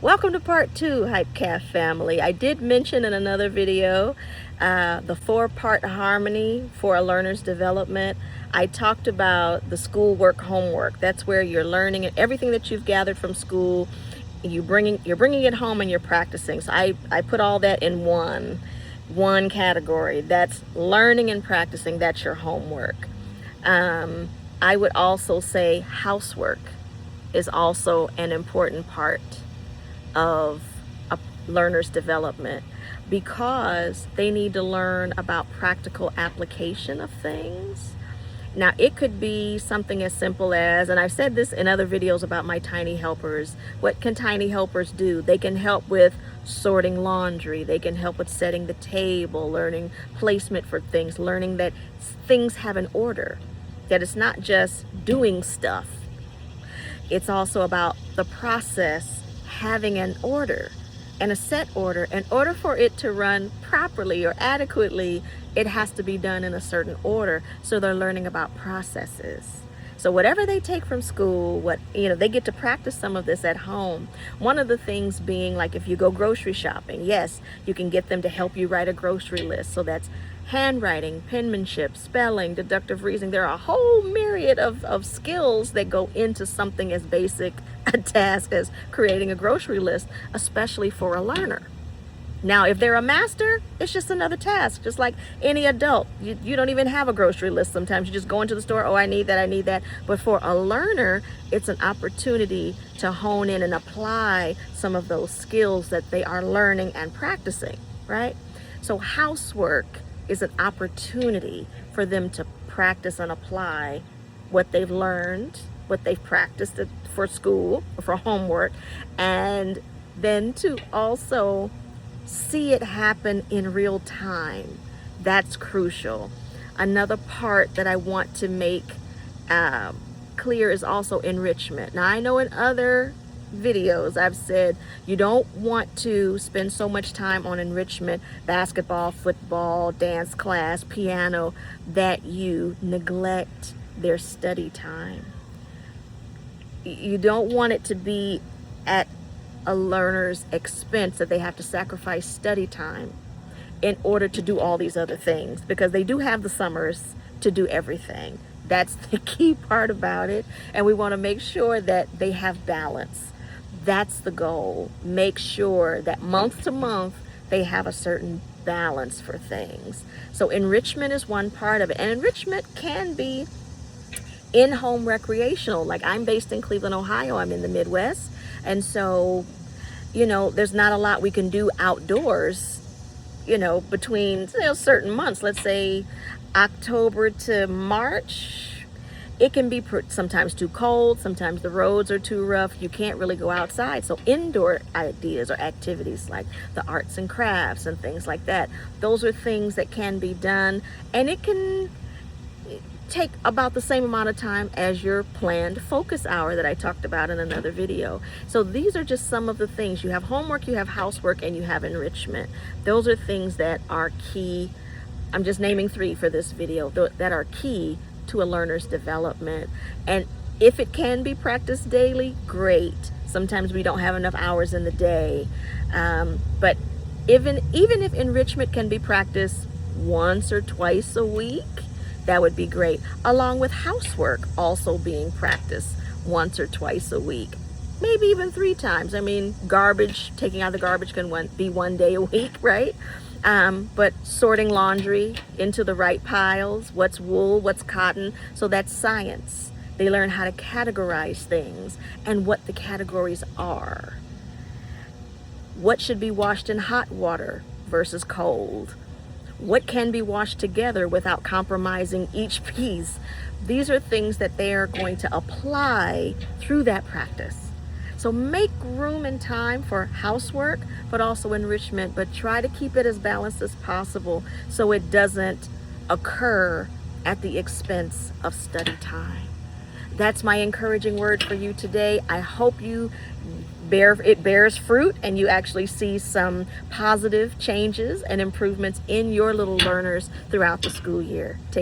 Welcome to part 2, Hypecast family. I did mention in another video the 4-part harmony for a learner's development. I talked about the schoolwork homework. That's where you're learning everything that you've gathered from school. You're bringing it home and you're practicing. So I put all that in one category. That's learning and practicing. That's your homework. I would also say housework is also an important part of a learner's development, because they need to learn about practical application of things. Now, it could be something as simple as, and I've said this in other videos about my tiny helpers, what can tiny helpers do? They can help with sorting laundry, they can help with setting the table, learning placement for things, learning that things have an order, that it's not just doing stuff. It's also about the process having an order and a set order. In order for it to run properly or adequately, it has to be done in a certain order. So they're learning about processes. So whatever they take from school, they get to practice some of this at home. One of the things being, like, if you go grocery shopping, yes, you can get them to help you write a grocery list. So that's handwriting, penmanship, spelling, deductive reasoning. There are a whole myriad of skills that go into something as basic a task as creating a grocery list, especially for a learner. Now, if they're a master, it's just another task, just like any adult. You don't even have a grocery list sometimes. You just go into the store, oh, I need that, I need that. But for a learner, it's an opportunity to hone in and apply some of those skills that they are learning and practicing, right? So housework is an opportunity for them to practice and apply what they've learned, what they've practiced for school, for homework, and then to also see it happen in real time. That's crucial. Another part that I want to make clear is also enrichment. Now, I know in other videos I've said you don't want to spend so much time on enrichment, basketball, football, dance class, piano, that you neglect their study time. You don't want it to be at a learner's expense that they have to sacrifice study time in order to do all these other things, because they do have the summers to do everything. That's the key part about it, and we want to make sure that they have balance. That's the goal. Make sure that month to month they have a certain balance for things. So enrichment is one part of it, and enrichment can be in-home recreational. Like, I'm based in Cleveland, Ohio. I'm in the Midwest, and so there's not a lot we can do outdoors between certain months. Let's say October to March. It can be sometimes too cold, sometimes the roads are too rough, you can't really go outside. So indoor ideas or activities like the arts and crafts and things like that, those are things that can be done, and it can take about the same amount of time as your planned focus hour that I talked about in another video. So these are just some of the things. You have homework, you have housework, and you have enrichment. Those are things that are key. I'm just naming 3 for this video that are key to a learner's development. And if it can be practiced daily, great. Sometimes we don't have enough hours in the day, but even if enrichment can be practiced once or twice a week, that would be great, along with housework also being practiced once or twice a week, maybe even 3 times. I mean, taking out the garbage can be 1 day a week, right? But sorting laundry into the right piles, what's wool, what's cotton, so that's science. They learn how to categorize things and what the categories are. What should be washed in hot water versus cold? What can be washed together without compromising each piece? These are things that they are going to apply through that practice. So make room and time for housework, but also enrichment, but try to keep it as balanced as possible so it doesn't occur at the expense of study time. That's my encouraging word for you today. I hope it bears fruit and you actually see some positive changes and improvements in your little learners throughout the school year. Take care.